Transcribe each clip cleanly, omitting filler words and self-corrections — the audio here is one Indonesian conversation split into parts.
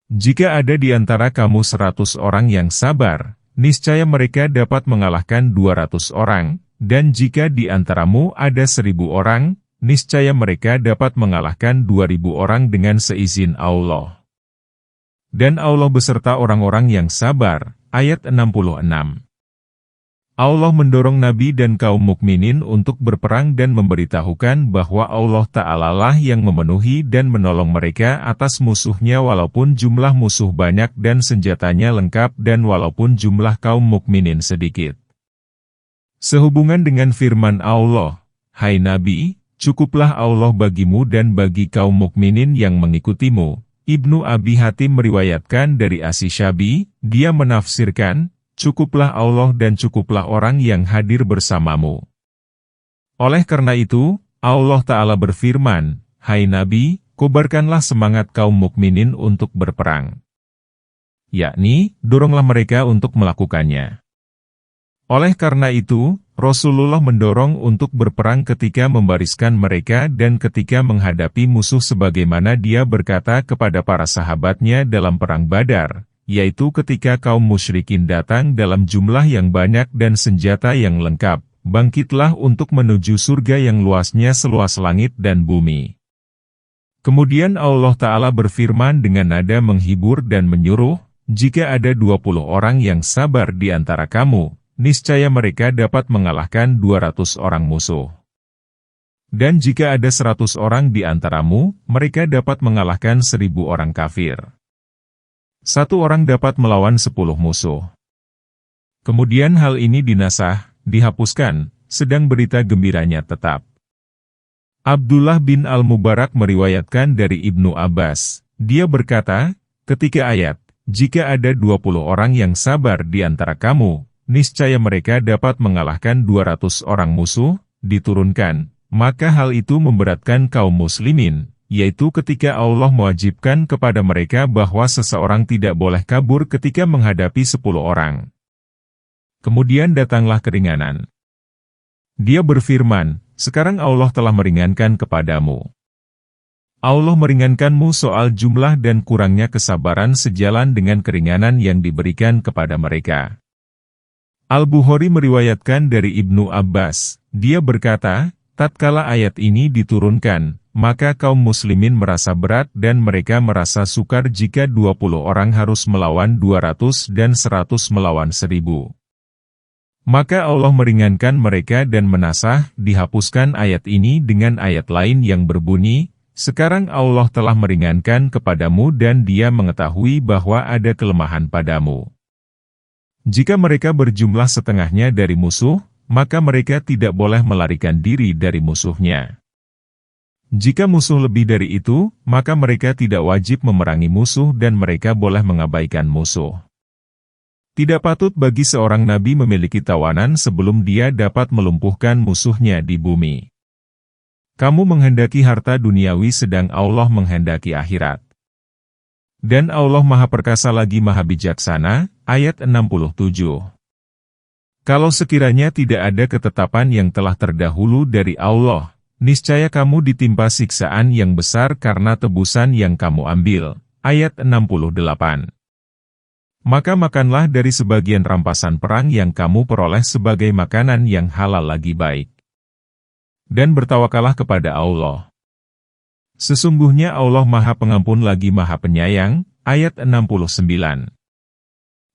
jika ada di antara kamu 100 orang yang sabar, niscaya mereka dapat mengalahkan 200 orang, dan jika di antaramu ada 1000 orang, niscaya mereka dapat mengalahkan 2000 orang dengan seizin Allah. Dan Allah beserta orang-orang yang sabar. Ayat 66. Allah mendorong Nabi dan kaum mukminin untuk berperang dan memberitahukan bahwa Allah Ta'ala lah yang memenuhi dan menolong mereka atas musuhnya walaupun jumlah musuh banyak dan senjatanya lengkap dan walaupun jumlah kaum mukminin sedikit. Sehubungan dengan firman Allah, "Hai Nabi, cukuplah Allah bagimu dan bagi kaum mukminin yang mengikutimu." Ibnu Abi Hatim meriwayatkan dari Asy-Syabi, dia menafsirkan, "Cukuplah Allah dan cukuplah orang yang hadir bersamamu." Oleh karena itu, Allah Ta'ala berfirman, "Hai Nabi, kobarkanlah semangat kaum mukminin untuk berperang." Yakni, doronglah mereka untuk melakukannya. Oleh karena itu, Rasulullah mendorong untuk berperang ketika membariskan mereka dan ketika menghadapi musuh sebagaimana dia berkata kepada para sahabatnya dalam perang Badar, yaitu ketika kaum musyrikin datang dalam jumlah yang banyak dan senjata yang lengkap, "Bangkitlah untuk menuju surga yang luasnya seluas langit dan bumi." Kemudian Allah Ta'ala berfirman dengan nada menghibur dan menyuruh, "Jika ada 20 orang yang sabar di antara kamu, niscaya mereka dapat mengalahkan 200 orang musuh. Dan jika ada 100 orang di antaramu, mereka dapat mengalahkan 1000 orang kafir. 1 orang dapat melawan 10 musuh." Kemudian hal ini dinasah, dihapuskan, sedang berita gembiranya tetap. Abdullah bin Al-Mubarak meriwayatkan dari Ibnu Abbas, dia berkata, ketika ayat, "Jika ada 20 orang yang sabar di antara kamu, niscaya mereka dapat mengalahkan 200 orang musuh," diturunkan, maka hal itu memberatkan kaum muslimin, yaitu ketika Allah mewajibkan kepada mereka bahwa seseorang tidak boleh kabur ketika menghadapi 10 orang. Kemudian datanglah keringanan. Dia berfirman, "Sekarang Allah telah meringankan kepadamu." Allah meringankanmu soal jumlah dan kurangnya kesabaran sejalan dengan keringanan yang diberikan kepada mereka. Al-Bukhari meriwayatkan dari Ibnu Abbas, dia berkata, tatkala ayat ini diturunkan, maka kaum muslimin merasa berat dan mereka merasa sukar jika 20 orang harus melawan 200 dan 100 melawan 1000. Maka Allah meringankan mereka dan menasah, dihapuskan ayat ini dengan ayat lain yang berbunyi, "Sekarang Allah telah meringankan kepadamu dan Dia mengetahui bahwa ada kelemahan padamu." Jika mereka berjumlah setengahnya dari musuh, maka mereka tidak boleh melarikan diri dari musuhnya. Jika musuh lebih dari itu, maka mereka tidak wajib memerangi musuh dan mereka boleh mengabaikan musuh. Tidak patut bagi seorang nabi memiliki tawanan sebelum dia dapat melumpuhkan musuhnya di bumi. Kamu menghendaki harta duniawi sedang Allah menghendaki akhirat. Dan Allah Maha Perkasa lagi Maha Bijaksana, ayat 67. Kalau sekiranya tidak ada ketetapan yang telah terdahulu dari Allah, niscaya kamu ditimpa siksaan yang besar karena tebusan yang kamu ambil. Ayat 68. Maka makanlah dari sebagian rampasan perang yang kamu peroleh sebagai makanan yang halal lagi baik. Dan bertawakalah kepada Allah. Sesungguhnya Allah Maha Pengampun lagi Maha Penyayang. Ayat 69.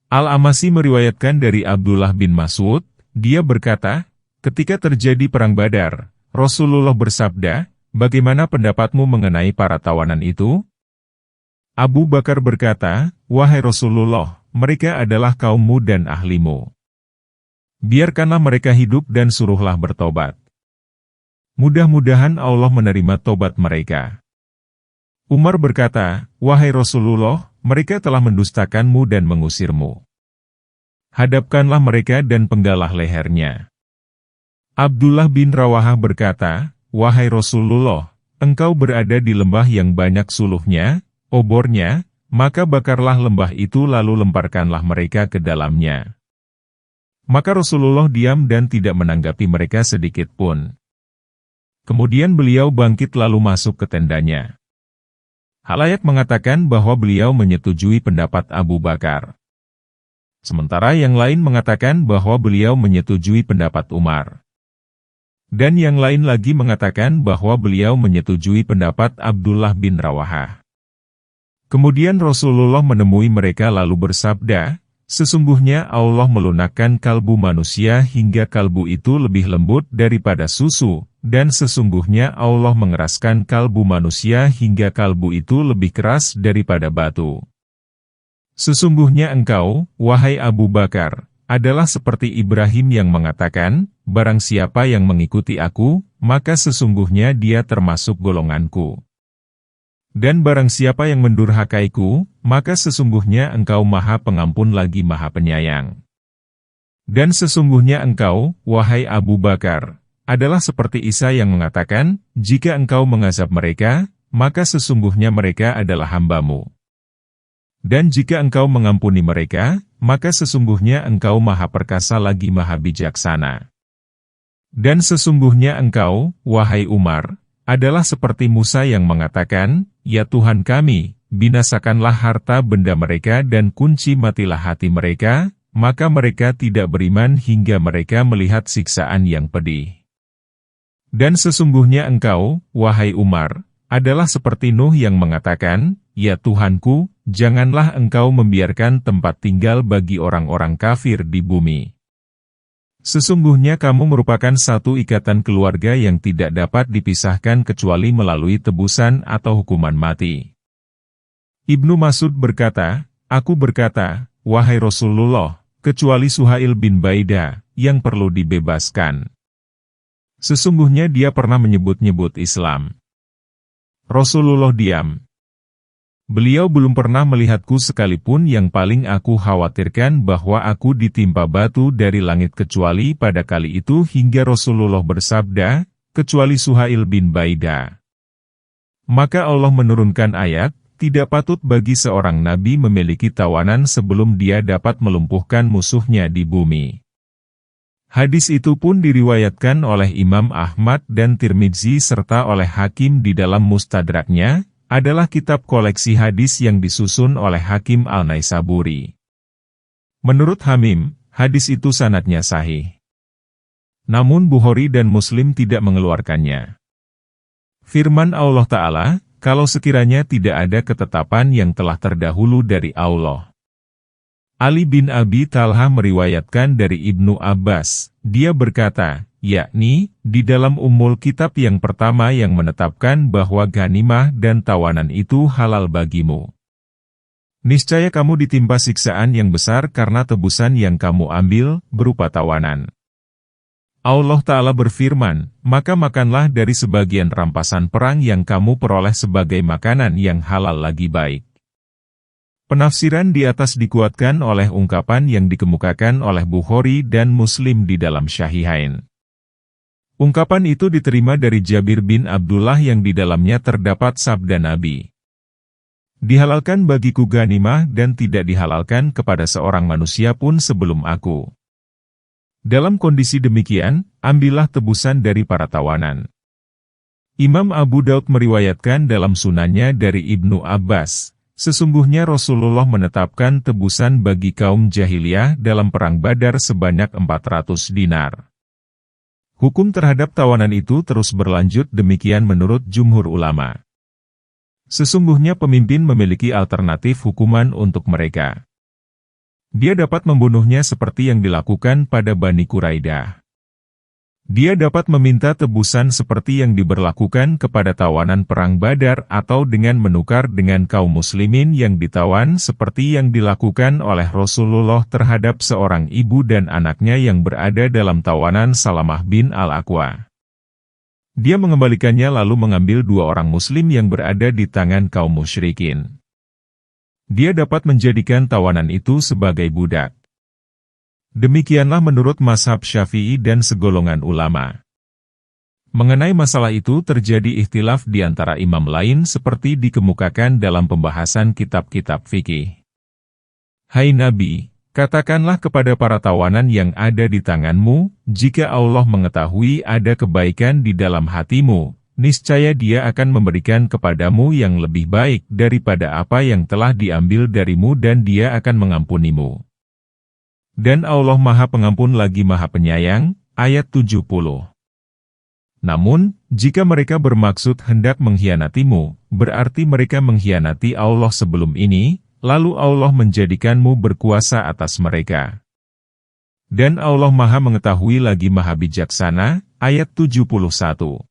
Al-Amasi meriwayatkan dari Abdullah bin Mas'ud, dia berkata, ketika terjadi perang Badar, Rasulullah bersabda, "Bagaimana pendapatmu mengenai para tawanan itu?" Abu Bakar berkata, "Wahai Rasulullah, mereka adalah kaummu dan ahlimu. Biarkanlah mereka hidup dan suruhlah bertobat. Mudah-mudahan Allah menerima tobat mereka." Umar berkata, "Wahai Rasulullah, mereka telah mendustakanmu dan mengusirmu. Hadapkanlah mereka dan penggalah lehernya." Abdullah bin Rawahah berkata, "Wahai Rasulullah, engkau berada di lembah yang banyak suluhnya, obornya, maka bakarlah lembah itu lalu lemparkanlah mereka ke dalamnya." Maka Rasulullah diam dan tidak menanggapi mereka sedikit pun. Kemudian beliau bangkit lalu masuk ke tendanya. Khalayak mengatakan bahwa beliau menyetujui pendapat Abu Bakar. Sementara yang lain mengatakan bahwa beliau menyetujui pendapat Umar. Dan yang lain lagi mengatakan bahwa beliau menyetujui pendapat Abdullah bin Rawahah. Kemudian Rasulullah menemui mereka lalu bersabda, "Sesungguhnya Allah melunakkan kalbu manusia hingga kalbu itu lebih lembut daripada susu, dan sesungguhnya Allah mengeraskan kalbu manusia hingga kalbu itu lebih keras daripada batu. Sesungguhnya engkau, wahai Abu Bakar, adalah seperti Ibrahim yang mengatakan, barang siapa yang mengikuti aku, maka sesungguhnya dia termasuk golonganku. Dan barang siapa yang mendurhakaiku, maka sesungguhnya engkau Maha Pengampun lagi Maha Penyayang. Dan sesungguhnya engkau, wahai Abu Bakar, adalah seperti Isa yang mengatakan, jika engkau mengazab mereka, maka sesungguhnya mereka adalah hambamu. Dan jika engkau mengampuni mereka, maka sesungguhnya engkau Maha Perkasa lagi Maha Bijaksana. Dan sesungguhnya engkau, wahai Umar, adalah seperti Musa yang mengatakan, ya Tuhan kami, binasakanlah harta benda mereka dan kunci matilah hati mereka, maka mereka tidak beriman hingga mereka melihat siksaan yang pedih. Dan sesungguhnya engkau, wahai Umar, adalah seperti Nuh yang mengatakan, ya Tuhanku, janganlah engkau membiarkan tempat tinggal bagi orang-orang kafir di bumi. Sesungguhnya kamu merupakan satu ikatan keluarga yang tidak dapat dipisahkan kecuali melalui tebusan atau hukuman mati. Ibnu Mas'ud berkata, aku berkata, wahai Rasulullah, kecuali Suhail bin Baidah, yang perlu dibebaskan. Sesungguhnya dia pernah menyebut-nyebut Islam. Rasulullah diam. Beliau belum pernah melihatku sekalipun yang paling aku khawatirkan bahwa aku ditimpa batu dari langit kecuali pada kali itu hingga Rasulullah bersabda, kecuali Suhail bin Baidah. Maka Allah menurunkan ayat, tidak patut bagi seorang nabi memiliki tawanan sebelum dia dapat melumpuhkan musuhnya di bumi. Hadis itu pun diriwayatkan oleh Imam Ahmad dan Tirmidzi serta oleh Hakim di dalam Mustadraknya, adalah kitab koleksi hadis yang disusun oleh Hakim Al-Naisaburi. Menurut Hamim, hadis itu sanadnya sahih. Namun Bukhari dan Muslim tidak mengeluarkannya. Firman Allah Ta'ala, kalau sekiranya tidak ada ketetapan yang telah terdahulu dari Allah. Ali bin Abi Talha meriwayatkan dari Ibnu Abbas, dia berkata, yakni, di dalam Ummul Kitab yang pertama yang menetapkan bahwa ghanimah dan tawanan itu halal bagimu. Niscaya kamu ditimpa siksaan yang besar karena tebusan yang kamu ambil, berupa tawanan. Allah Ta'ala berfirman, maka makanlah dari sebagian rampasan perang yang kamu peroleh sebagai makanan yang halal lagi baik. Penafsiran di atas dikuatkan oleh ungkapan yang dikemukakan oleh Bukhari dan Muslim di dalam Syahihain. Ungkapan itu diterima dari Jabir bin Abdullah yang di dalamnya terdapat sabda Nabi. Dihalalkan bagiku ghanimah dan tidak dihalalkan kepada seorang manusia pun sebelum aku. Dalam kondisi demikian, ambillah tebusan dari para tawanan. Imam Abu Daud meriwayatkan dalam sunannya dari Ibnu Abbas, sesungguhnya Rasulullah menetapkan tebusan bagi kaum jahiliyah dalam perang Badar sebanyak 400 dinar. Hukum terhadap tawanan itu terus berlanjut demikian menurut jumhur ulama. Sesungguhnya pemimpin memiliki alternatif hukuman untuk mereka. Dia dapat membunuhnya seperti yang dilakukan pada Bani Quraidah. Dia dapat meminta tebusan seperti yang diberlakukan kepada tawanan perang Badar atau dengan menukar dengan kaum muslimin yang ditawan seperti yang dilakukan oleh Rasulullah terhadap seorang ibu dan anaknya yang berada dalam tawanan Salamah bin Al-Aqwa. Dia mengembalikannya lalu mengambil 2 orang muslim yang berada di tangan kaum musyrikin. Dia dapat menjadikan tawanan itu sebagai budak. Demikianlah menurut mazhab Syafi'i dan segolongan ulama. Mengenai masalah itu terjadi ikhtilaf di antara imam lain seperti dikemukakan dalam pembahasan kitab-kitab fikih. Hai Nabi, katakanlah kepada para tawanan yang ada di tanganmu, jika Allah mengetahui ada kebaikan di dalam hatimu, niscaya Dia akan memberikan kepadamu yang lebih baik daripada apa yang telah diambil darimu dan Dia akan mengampunimu. Dan Allah Maha Pengampun lagi Maha Penyayang. Ayat 70. Namun, jika mereka bermaksud hendak mengkhianatimu, berarti mereka mengkhianati Allah sebelum ini, lalu Allah menjadikanmu berkuasa atas mereka. Dan Allah Maha Mengetahui lagi Maha Bijaksana. Ayat 71.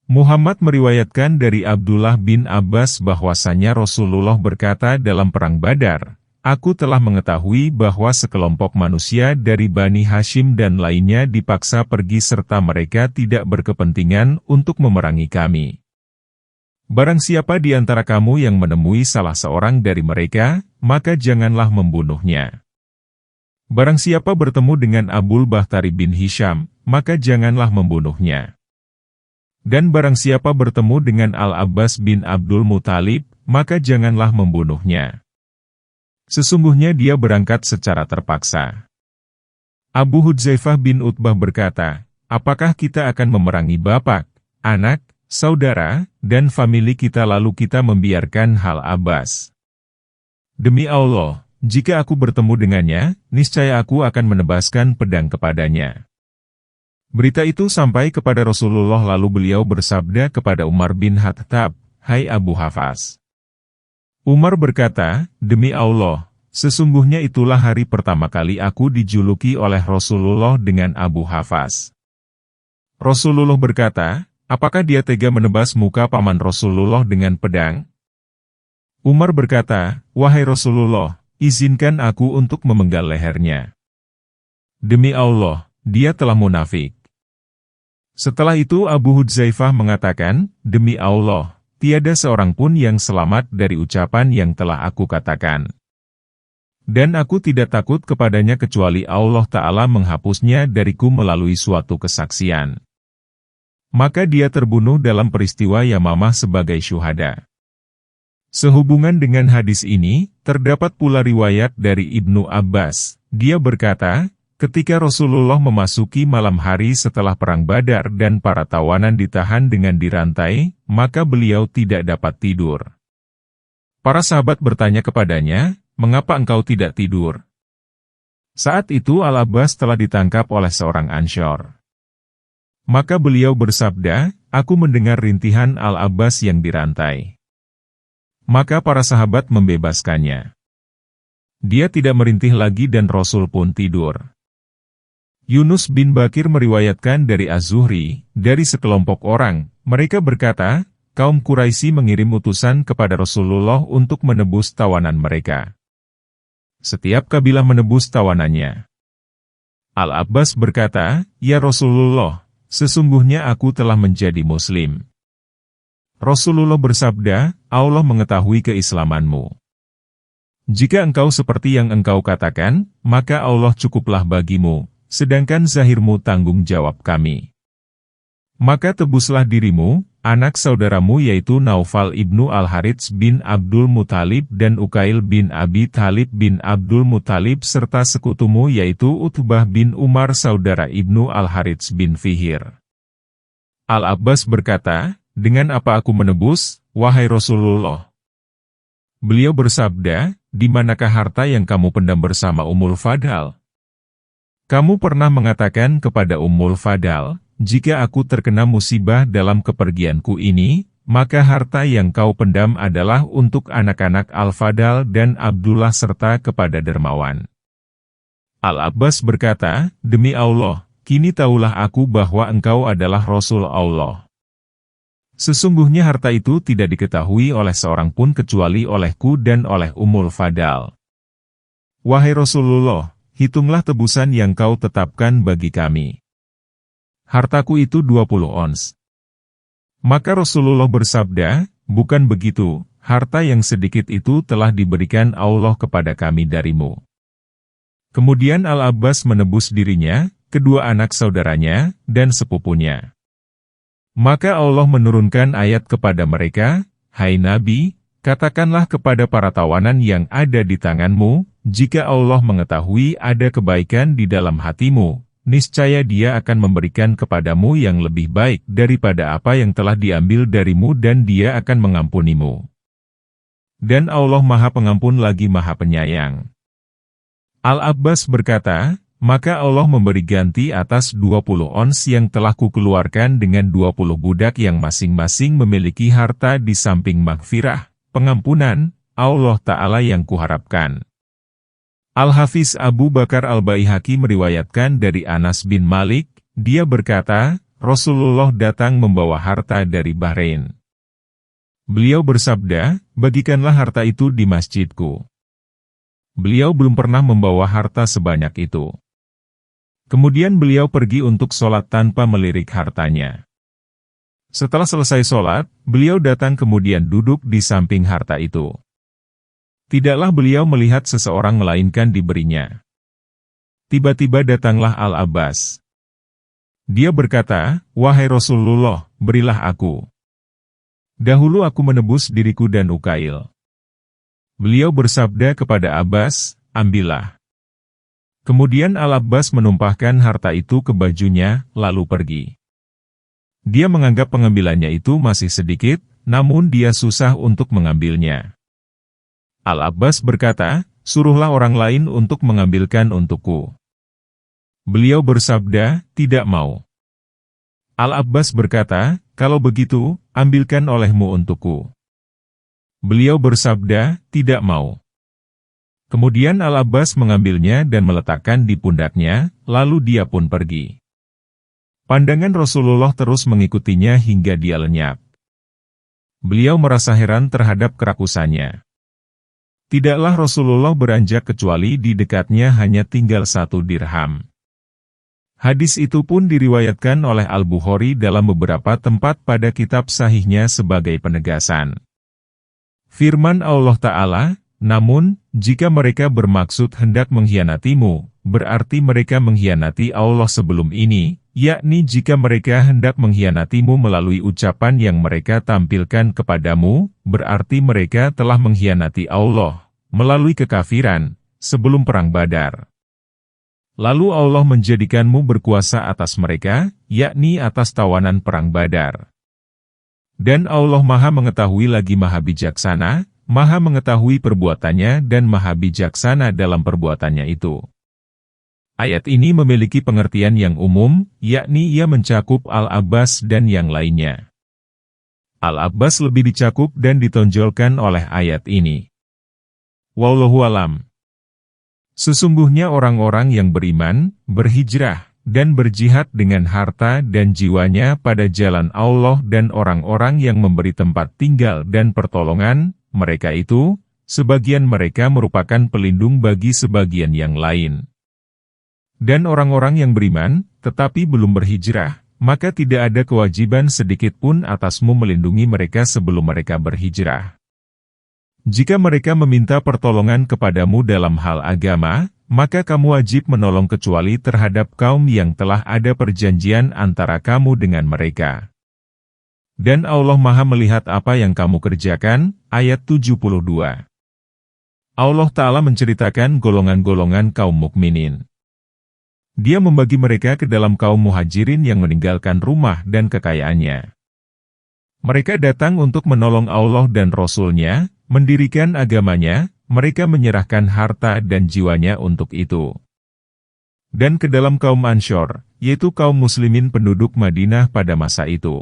Muhammad meriwayatkan dari Abdullah bin Abbas bahwasanya Rasulullah berkata dalam Perang Badar, "Aku telah mengetahui bahwa sekelompok manusia dari Bani Hashim dan lainnya dipaksa pergi serta mereka tidak berkepentingan untuk memerangi kami. Barang siapa di antara kamu yang menemui salah seorang dari mereka, maka janganlah membunuhnya. Barang siapa bertemu dengan Abul Bakhtari bin Hisham, maka janganlah membunuhnya. Dan barang siapa bertemu dengan Al-Abbas bin Abdul Muthalib, maka janganlah membunuhnya. Sesungguhnya dia berangkat secara terpaksa." Abu Hudzaifah bin Utbah berkata, "Apakah kita akan memerangi bapak, anak, saudara, dan famili kita lalu kita membiarkan hal Abbas? Demi Allah, jika aku bertemu dengannya, niscaya aku akan menebaskan pedang kepadanya." Berita itu sampai kepada Rasulullah lalu beliau bersabda kepada Umar bin Khattab, "Hai Abu Hafs." Umar berkata, "Demi Allah, sesungguhnya itulah hari pertama kali aku dijuluki oleh Rasulullah dengan Abu Hafs." Rasulullah berkata, "Apakah dia tega menebas muka paman Rasulullah dengan pedang?" Umar berkata, "Wahai Rasulullah, izinkan aku untuk memenggal lehernya. Demi Allah, dia telah munafik." Setelah itu Abu Hudzaifah mengatakan, "Demi Allah, tiada seorang pun yang selamat dari ucapan yang telah aku katakan. Dan aku tidak takut kepadanya kecuali Allah Ta'ala menghapusnya dariku melalui suatu kesaksian. Maka dia terbunuh dalam peristiwa Yamamah sebagai syuhada." Sehubungan dengan hadis ini, terdapat pula riwayat dari Ibnu Abbas. Dia berkata, ketika Rasulullah memasuki malam hari setelah Perang Badar dan para tawanan ditahan dengan dirantai, maka beliau tidak dapat tidur. Para sahabat bertanya kepadanya, "Mengapa engkau tidak tidur?" Saat itu Al-Abbas telah ditangkap oleh seorang Ansyar. Maka beliau bersabda, "Aku mendengar rintihan Al-Abbas yang dirantai." Maka para sahabat membebaskannya. Dia tidak merintih lagi dan Rasul pun tidur. Yunus bin Bakir meriwayatkan dari Az-Zuhri, dari sekelompok orang, mereka berkata, kaum Quraisy mengirim utusan kepada Rasulullah untuk menebus tawanan mereka. Setiap kabilah menebus tawanannya. Al-Abbas berkata, "Ya Rasulullah, sesungguhnya aku telah menjadi Muslim." Rasulullah bersabda, "Allah mengetahui keislamanmu. Jika engkau seperti yang engkau katakan, maka Allah cukuplah bagimu. Sedangkan zahirmu tanggung jawab kami. Maka tebuslah dirimu, anak saudaramu yaitu Naufal ibnu Al-Harits bin Abdul Muthalib dan Ukail bin Abi Thalib bin Abdul Muthalib serta sekutumu yaitu Utbah bin Umar saudara ibnu Al-Harits bin Fihir." Al-Abbas berkata, "Dengan apa aku menebus, wahai Rasulullah?" Beliau bersabda, "Di manakah harta yang kamu pendam bersama Ummul Fadl? Kamu pernah mengatakan kepada Ummul Fadl, jika aku terkena musibah dalam kepergianku ini, maka harta yang kau pendam adalah untuk anak-anak Al-Fadl dan Abdullah serta kepada dermawan." Al-Abbas berkata, "Demi Allah, kini tahulah aku bahwa engkau adalah Rasul Allah. Sesungguhnya harta itu tidak diketahui oleh seorang pun kecuali olehku dan oleh Ummul Fadl. Wahai Rasulullah, hitunglah tebusan yang kau tetapkan bagi kami. Hartaku itu 20 ons." Maka Rasulullah bersabda, "Bukan begitu, harta yang sedikit itu telah diberikan Allah kepada kami darimu." Kemudian Al-Abbas menebus dirinya, kedua anak saudaranya, dan sepupunya. Maka Allah menurunkan ayat kepada mereka, "Hai Nabi, katakanlah kepada para tawanan yang ada di tanganmu, jika Allah mengetahui ada kebaikan di dalam hatimu, niscaya Dia akan memberikan kepadamu yang lebih baik daripada apa yang telah diambil darimu dan Dia akan mengampunimu. Dan Allah Maha Pengampun lagi Maha Penyayang. Al-Abbas berkata, maka Allah memberi ganti atas 20 ons yang telah kukeluarkan dengan 20 budak yang masing-masing memiliki harta di samping maghfirah, pengampunan, Allah Ta'ala yang kuharapkan. Al-Hafiz Abu Bakar Al-Baihaqi meriwayatkan dari Anas bin Malik, dia berkata, Rasulullah datang membawa harta dari Bahrain. Beliau bersabda, bagikanlah harta itu di masjidku. Beliau belum pernah membawa harta sebanyak itu. Kemudian beliau pergi untuk sholat tanpa melirik hartanya. Setelah selesai sholat, beliau datang kemudian duduk di samping harta itu. Tidaklah beliau melihat seseorang melainkan diberinya. Tiba-tiba datanglah Al-Abbas. Dia berkata, wahai Rasulullah, berilah aku. Dahulu aku menebus diriku dan Ukail. Beliau bersabda kepada Abbas, ambillah. Kemudian Al-Abbas menumpahkan harta itu ke bajunya, lalu pergi. Dia menganggap pengambilannya itu masih sedikit, namun dia susah untuk mengambilnya. Al-Abbas berkata, suruhlah orang lain untuk mengambilkan untukku. Beliau bersabda, tidak mau. Al-Abbas berkata, kalau begitu, ambilkan olehmu untukku. Beliau bersabda, tidak mau. Kemudian Al-Abbas mengambilnya dan meletakkan di pundaknya, lalu dia pun pergi. Pandangan Rasulullah terus mengikutinya hingga dia lenyap. Beliau merasa heran terhadap kerakusannya. Tidaklah Rasulullah beranjak kecuali di dekatnya hanya tinggal 1 dirham. Hadis itu pun diriwayatkan oleh Al-Bukhari dalam beberapa tempat pada kitab sahihnya sebagai penegasan. Firman Allah Ta'ala, namun, jika mereka bermaksud hendak mengkhianatimu, berarti mereka mengkhianati Allah sebelum ini, yakni jika mereka hendak mengkhianatimu melalui ucapan yang mereka tampilkan kepadamu, berarti mereka telah mengkhianati Allah, melalui kekafiran, sebelum Perang Badar. Lalu Allah menjadikanmu berkuasa atas mereka, yakni atas tawanan Perang Badar. Dan Allah Maha Mengetahui lagi Maha Bijaksana, Maha mengetahui perbuatannya dan Maha Bijaksana dalam perbuatannya itu. Ayat ini memiliki pengertian yang umum, yakni ia mencakup Al-Abbas dan yang lainnya. Al-Abbas lebih dicakup dan ditonjolkan oleh ayat ini. Wallahu alam. Sesungguhnya orang-orang yang beriman, berhijrah, dan berjihad dengan harta dan jiwanya pada jalan Allah dan orang-orang yang memberi tempat tinggal dan pertolongan, mereka itu, sebagian mereka merupakan pelindung bagi sebagian yang lain. Dan orang-orang yang beriman, tetapi belum berhijrah, maka tidak ada kewajiban sedikitpun atasmu melindungi mereka sebelum mereka berhijrah. Jika mereka meminta pertolongan kepadamu dalam hal agama, maka kamu wajib menolong kecuali terhadap kaum yang telah ada perjanjian antara kamu dengan mereka. Dan Allah Maha melihat apa yang kamu kerjakan, ayat 72. Allah Ta'ala menceritakan golongan-golongan kaum mukminin. Dia membagi mereka ke dalam kaum muhajirin yang meninggalkan rumah dan kekayaannya. Mereka datang untuk menolong Allah dan Rasul-Nya, mendirikan agamanya, mereka menyerahkan harta dan jiwanya untuk itu. Dan ke dalam kaum Ansyar, yaitu kaum muslimin penduduk Madinah pada masa itu.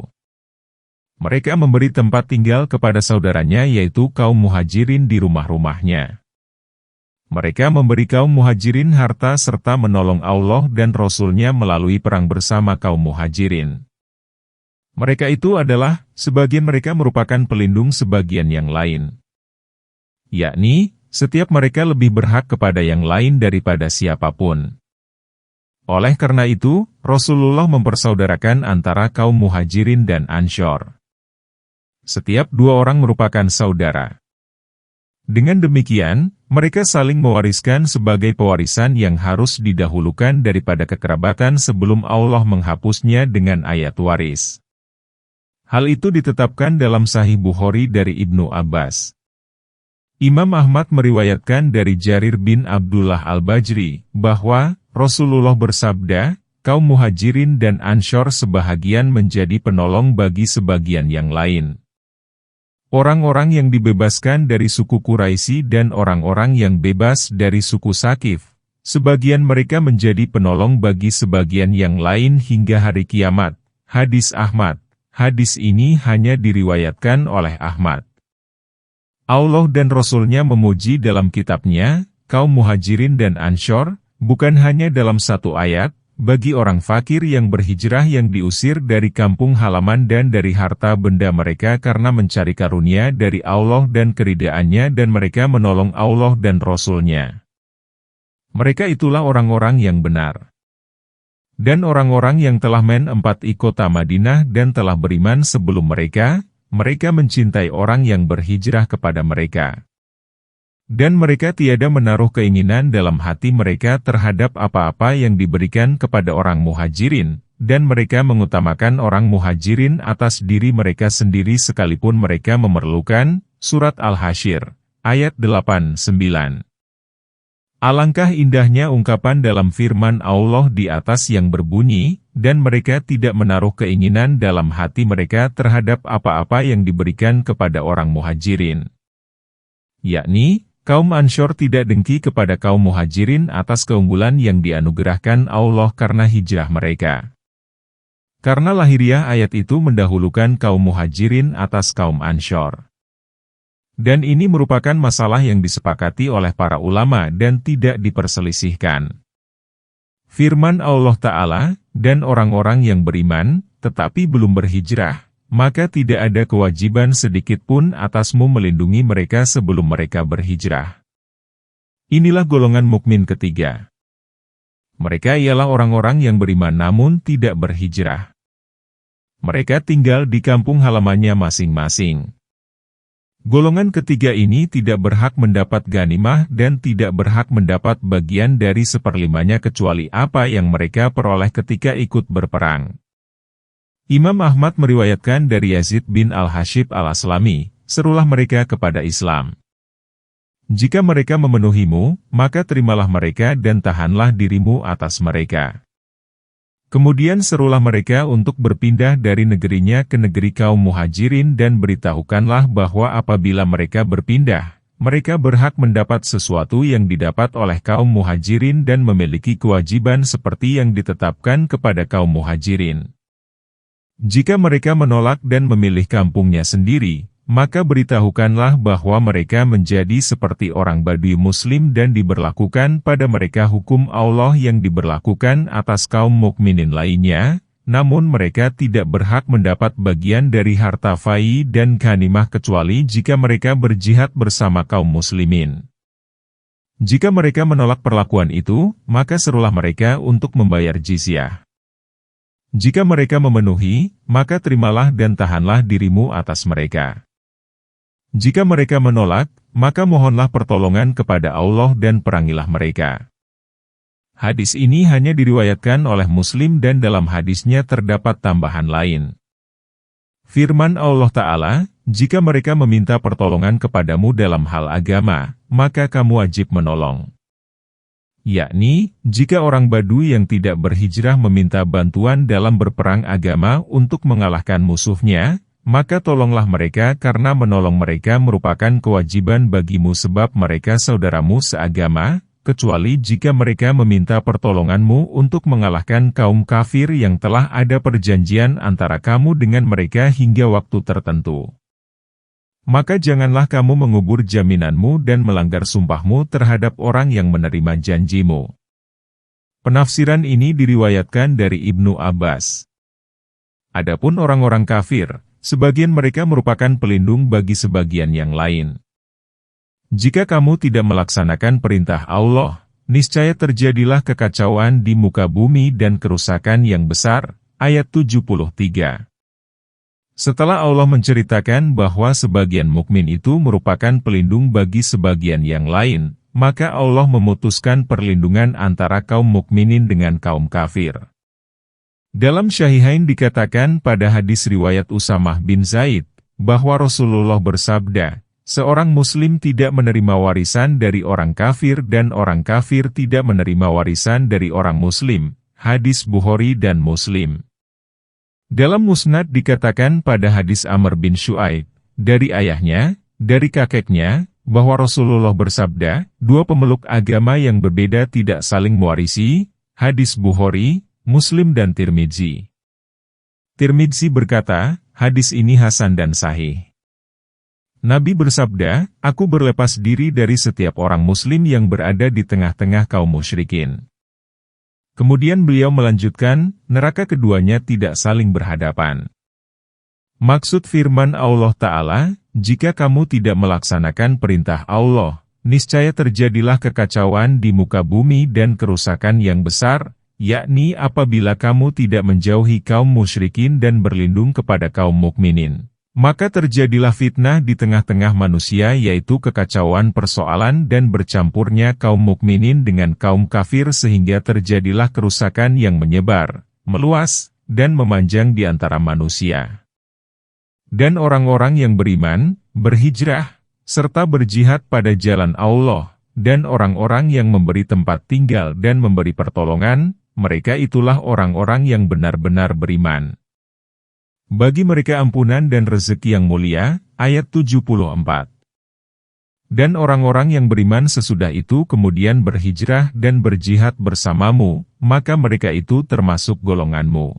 Mereka memberi tempat tinggal kepada saudaranya yaitu kaum muhajirin di rumah-rumahnya. Mereka memberi kaum muhajirin harta serta menolong Allah dan Rasul-Nya melalui perang bersama kaum muhajirin. Mereka itu adalah, sebagian mereka merupakan pelindung sebagian yang lain. Yakni, setiap mereka lebih berhak kepada yang lain daripada siapapun. Oleh karena itu, Rasulullah mempersaudarakan antara kaum muhajirin dan Ansyar. Setiap dua orang merupakan saudara. Dengan demikian, mereka saling mewariskan sebagai pewarisan yang harus didahulukan daripada kekerabatan sebelum Allah menghapusnya dengan ayat waris. Hal itu ditetapkan dalam Sahih Bukhari dari Ibnu Abbas. Imam Ahmad meriwayatkan dari Jarir bin Abdullah Al-Bajri, bahwa Rasulullah bersabda, kaum Muhajirin dan Ansyar sebahagian menjadi penolong bagi sebagian yang lain. Orang-orang yang dibebaskan dari suku Quraisy dan orang-orang yang bebas dari suku Sakif, sebagian mereka menjadi penolong bagi sebagian yang lain hingga hari kiamat. Hadis Ahmad. Hadis ini hanya diriwayatkan oleh Ahmad. Allah dan Rasul-Nya memuji dalam kitabnya, kaum Muhajirin dan Ansyar, bukan hanya dalam satu ayat, bagi orang fakir yang berhijrah yang diusir dari kampung halaman dan dari harta benda mereka karena mencari karunia dari Allah dan keridaan-Nya dan mereka menolong Allah dan Rasul-Nya. Mereka itulah orang-orang yang benar. Dan orang-orang yang telah menempati kota Madinah dan telah beriman sebelum mereka mencintai orang yang berhijrah kepada mereka. Dan mereka tiada menaruh keinginan dalam hati mereka terhadap apa-apa yang diberikan kepada orang Muhajirin, dan mereka mengutamakan orang Muhajirin atas diri mereka sendiri sekalipun mereka memerlukan. Surat Al-Hasyr, ayat 8-9. Alangkah indahnya ungkapan dalam firman Allah di atas yang berbunyi, dan mereka tidak menaruh keinginan dalam hati mereka terhadap apa-apa yang diberikan kepada orang Muhajirin. Yakni, kaum Ansyar tidak dengki kepada kaum Muhajirin atas keunggulan yang dianugerahkan Allah karena hijrah mereka. Karena lahiriah ayat itu mendahulukan kaum Muhajirin atas kaum Ansyar. Dan ini merupakan masalah yang disepakati oleh para ulama dan tidak diperselisihkan. Firman Allah Ta'ala, dan orang-orang yang beriman, tetapi belum berhijrah, maka tidak ada kewajiban sedikit pun atasmu melindungi mereka sebelum mereka berhijrah. Inilah golongan mukmin ketiga. Mereka ialah orang-orang yang beriman namun tidak berhijrah. Mereka tinggal di kampung halamannya masing-masing. Golongan ketiga ini tidak berhak mendapat ghanimah dan tidak berhak mendapat bagian dari seperlimanya kecuali apa yang mereka peroleh ketika ikut berperang. Imam Ahmad meriwayatkan dari Yazid bin Al-Hashib Al-Aslami, serulah mereka kepada Islam. Jika mereka memenuhimu, maka terimalah mereka dan tahanlah dirimu atas mereka. Kemudian serulah mereka untuk berpindah dari negerinya ke negeri kaum Muhajirin dan beritahukanlah bahwa apabila mereka berpindah, mereka berhak mendapat sesuatu yang didapat oleh kaum Muhajirin dan memiliki kewajiban seperti yang ditetapkan kepada kaum Muhajirin. Jika mereka menolak dan memilih kampungnya sendiri, maka beritahukanlah bahwa mereka menjadi seperti orang Badui Muslim dan diberlakukan pada mereka hukum Allah yang diberlakukan atas kaum mukminin lainnya, namun mereka tidak berhak mendapat bagian dari harta fai dan ghanimah kecuali jika mereka berjihad bersama kaum muslimin. Jika mereka menolak perlakuan itu, maka serulah mereka untuk membayar jizyah. Jika mereka memenuhi, maka terimalah dan tahanlah dirimu atas mereka. Jika mereka menolak, maka mohonlah pertolongan kepada Allah dan perangilah mereka. Hadis ini hanya diriwayatkan oleh Muslim dan dalam hadisnya terdapat tambahan lain. Firman Allah Ta'ala, jika mereka meminta pertolongan kepadamu dalam hal agama, maka kamu wajib menolong. Yakni, jika orang Badui yang tidak berhijrah meminta bantuan dalam berperang agama untuk mengalahkan musuhnya, maka tolonglah mereka karena menolong mereka merupakan kewajiban bagimu sebab mereka saudaramu seagama, kecuali jika mereka meminta pertolonganmu untuk mengalahkan kaum kafir yang telah ada perjanjian antara kamu dengan mereka hingga waktu tertentu. Maka janganlah kamu mengubur jaminanmu dan melanggar sumpahmu terhadap orang yang menerima janjimu. Penafsiran ini diriwayatkan dari Ibnu Abbas. Adapun orang-orang kafir, sebagian mereka merupakan pelindung bagi sebagian yang lain. Jika kamu tidak melaksanakan perintah Allah, niscaya terjadilah kekacauan di muka bumi dan kerusakan yang besar. Ayat 73. Setelah Allah menceritakan bahwa sebagian mukmin itu merupakan pelindung bagi sebagian yang lain, maka Allah memutuskan perlindungan antara kaum mukminin dengan kaum kafir. Dalam Syahihain dikatakan pada hadis riwayat Usamah bin Zaid, bahwa Rasulullah bersabda, seorang muslim tidak menerima warisan dari orang kafir dan orang kafir tidak menerima warisan dari orang muslim. hadis Bukhari dan Muslim. Dalam Musnad dikatakan pada hadis Amr bin Syuaib, dari ayahnya, dari kakeknya, bahwa Rasulullah bersabda, dua pemeluk agama yang berbeda tidak saling mewarisi, hadis Bukhari, Muslim dan Tirmidzi. Tirmidzi berkata, hadis ini hasan dan sahih. Nabi bersabda, aku berlepas diri dari setiap orang muslim yang berada di tengah-tengah kaum musyrikin. Kemudian beliau melanjutkan, neraka keduanya tidak saling berhadapan. Maksud firman Allah Ta'ala, jika kamu tidak melaksanakan perintah Allah, niscaya terjadilah kekacauan di muka bumi dan kerusakan yang besar, yakni apabila kamu tidak menjauhi kaum musyrikin dan berlindung kepada kaum mukminin. Maka terjadilah fitnah di tengah-tengah manusia yaitu kekacauan persoalan dan bercampurnya kaum mukminin dengan kaum kafir sehingga terjadilah kerusakan yang menyebar, meluas, dan memanjang di antara manusia. Dan orang-orang yang beriman, berhijrah, serta berjihad pada jalan Allah, dan orang-orang yang memberi tempat tinggal dan memberi pertolongan, mereka itulah orang-orang yang benar-benar beriman. Bagi mereka ampunan dan rezeki yang mulia, ayat 74. Dan orang-orang yang beriman sesudah itu kemudian berhijrah dan berjihad bersamamu, maka mereka itu termasuk golonganmu.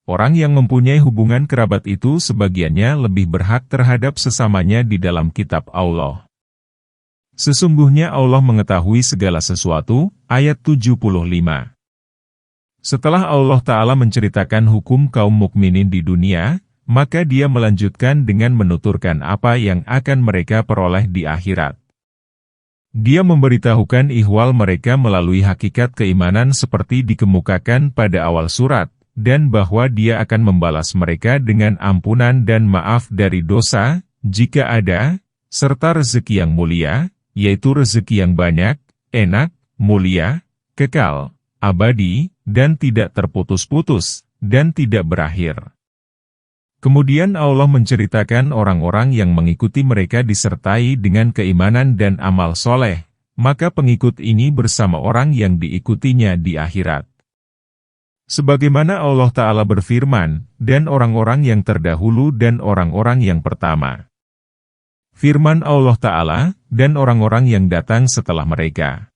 Orang yang mempunyai hubungan kerabat itu sebagiannya lebih berhak terhadap sesamanya di dalam kitab Allah. Sesungguhnya Allah mengetahui segala sesuatu, ayat 75. Setelah Allah Ta'ala menceritakan hukum kaum mukminin di dunia, maka Dia melanjutkan dengan menuturkan apa yang akan mereka peroleh di akhirat. Dia memberitahukan ihwal mereka melalui hakikat keimanan seperti dikemukakan pada awal surat, dan bahwa Dia akan membalas mereka dengan ampunan dan maaf dari dosa, jika ada, serta rezeki yang mulia, yaitu rezeki yang banyak, enak, mulia, kekal, abadi, dan tidak terputus-putus, dan tidak berakhir. Kemudian Allah menceritakan orang-orang yang mengikuti mereka disertai dengan keimanan dan amal soleh, maka pengikut ini bersama orang yang diikutinya di akhirat. Sebagaimana Allah Ta'ala berfirman, dan orang-orang yang terdahulu dan orang-orang yang pertama. Firman Allah Ta'ala, dan orang-orang yang datang setelah mereka.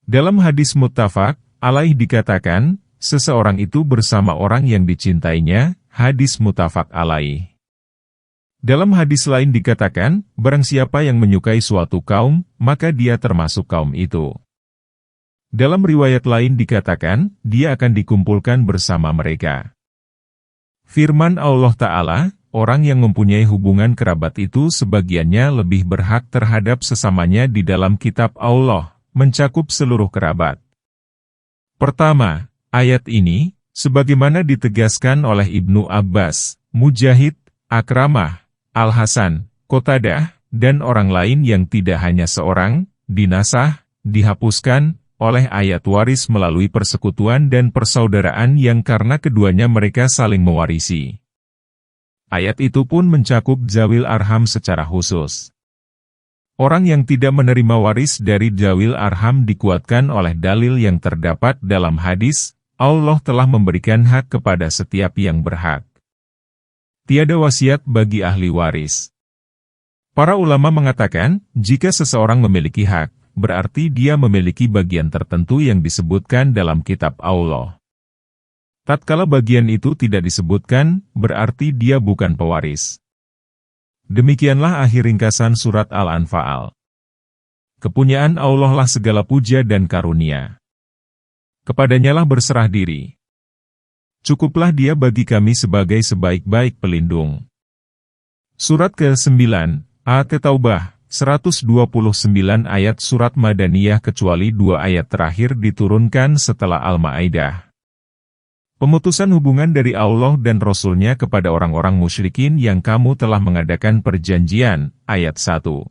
Dalam hadis muttafaq alaih dikatakan, seseorang itu bersama orang yang dicintainya, hadis muttafaq alaih. Dalam hadis lain dikatakan, barang siapa yang menyukai suatu kaum, maka dia termasuk kaum itu. Dalam riwayat lain dikatakan, dia akan dikumpulkan bersama mereka. Firman Allah Ta'ala, orang yang mempunyai hubungan kerabat itu sebagiannya lebih berhak terhadap sesamanya di dalam kitab Allah, mencakup seluruh kerabat. Pertama, ayat ini, sebagaimana ditegaskan oleh Ibnu Abbas, Mujahid, Akramah, Al-Hasan, Qatadah, dan orang lain yang tidak hanya seorang, dinasah, dihapuskan, oleh ayat waris melalui persekutuan dan persaudaraan yang karena keduanya mereka saling mewarisi. Ayat itu pun mencakup zawil arham secara khusus. Orang yang tidak menerima waris dari zawil arham dikuatkan oleh dalil yang terdapat dalam hadis, Allah telah memberikan hak kepada setiap yang berhak. Tiada wasiat bagi ahli waris. Para ulama mengatakan, jika seseorang memiliki hak, berarti dia memiliki bagian tertentu yang disebutkan dalam kitab Allah. Tatkala bagian itu tidak disebutkan, berarti dia bukan pewaris. Demikianlah akhir ringkasan surat Al-Anfal. Kepunyaan Allah lah segala puja dan karunia. Kepadanyalah berserah diri. Cukuplah Dia bagi kami sebagai sebaik-baik pelindung. Surat ke-9, At-Taubah, 129 ayat surat Madaniyah kecuali 2 ayat terakhir diturunkan setelah Al-Ma'idah. Pemutusan hubungan dari Allah dan Rasul-Nya kepada orang-orang musyrikin yang kamu telah mengadakan perjanjian, ayat 1.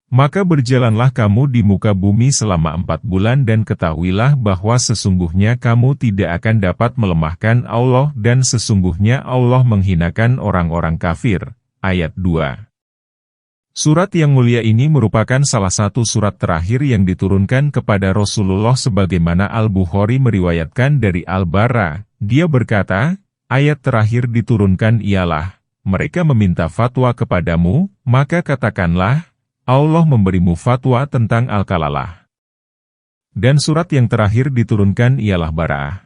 Maka berjalanlah kamu di muka bumi selama 4 bulan dan ketahuilah bahwa sesungguhnya kamu tidak akan dapat melemahkan Allah dan sesungguhnya Allah menghinakan orang-orang kafir, ayat 2. Surat yang mulia ini merupakan salah satu surat terakhir yang diturunkan kepada Rasulullah sebagaimana Al-Bukhari meriwayatkan dari Al-Bara. Dia berkata, ayat terakhir diturunkan ialah, mereka meminta fatwa kepadamu, maka katakanlah, Allah memberimu fatwa tentang Al-Kalalah. Dan surat yang terakhir diturunkan ialah Bara'ah.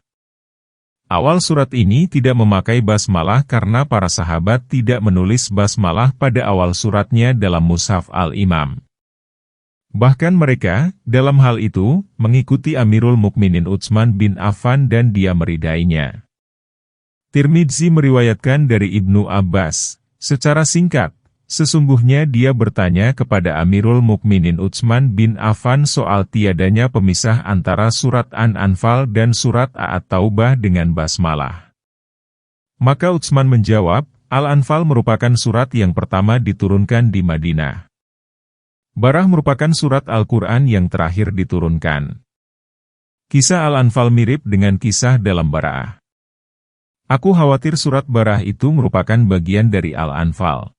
Awal surat ini tidak memakai basmalah karena para sahabat tidak menulis basmalah pada awal suratnya dalam Mushaf Al-Imam. Bahkan mereka, dalam hal itu, mengikuti Amirul Mukminin Utsman bin Affan dan dia meridainya. Tirmidzi meriwayatkan dari Ibnu Abbas, secara singkat, sesungguhnya dia bertanya kepada Amirul Mukminin Utsman bin Affan soal tiadanya pemisah antara surat An-Anfal dan surat At-Taubah dengan basmalah. Maka Utsman menjawab, Al-Anfal merupakan surat yang pertama diturunkan di Madinah. Barah merupakan surat Al-Quran yang terakhir diturunkan. Kisah Al-Anfal mirip dengan kisah dalam Bara'ah. Aku khawatir surat Bara'ah itu merupakan bagian dari Al-Anfal.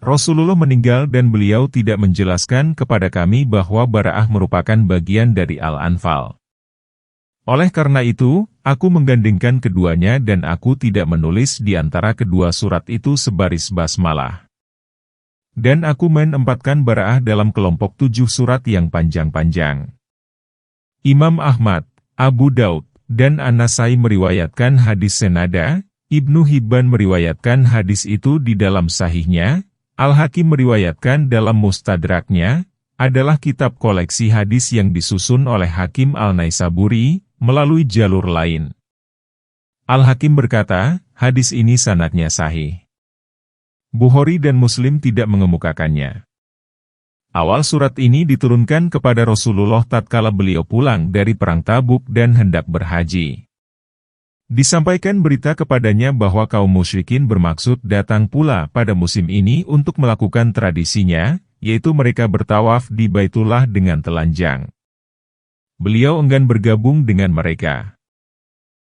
Rasulullah meninggal dan beliau tidak menjelaskan kepada kami bahwa Bara'ah merupakan bagian dari Al-Anfal. Oleh karena itu, aku menggandengkan keduanya dan aku tidak menulis di antara kedua surat itu sebaris basmalah. Dan aku menempatkan Bara'ah dalam kelompok 7 surat yang panjang-panjang. Imam Ahmad, Abu Daud, dan An-Nasai meriwayatkan hadis senada, Ibnu Hibban meriwayatkan hadis itu di dalam sahihnya, Al-Hakim meriwayatkan dalam Mustadraknya, adalah kitab koleksi hadis yang disusun oleh Hakim Al-Naisaburi, melalui jalur lain. Al-Hakim berkata, hadis ini sanadnya sahih. Bukhari dan Muslim tidak mengemukakannya. Awal surat ini diturunkan kepada Rasulullah tatkala beliau pulang dari perang Tabuk dan hendak berhaji. Disampaikan berita kepadanya bahwa kaum musyrikin bermaksud datang pula pada musim ini untuk melakukan tradisinya, yaitu mereka bertawaf di Baitullah dengan telanjang. Beliau enggan bergabung dengan mereka.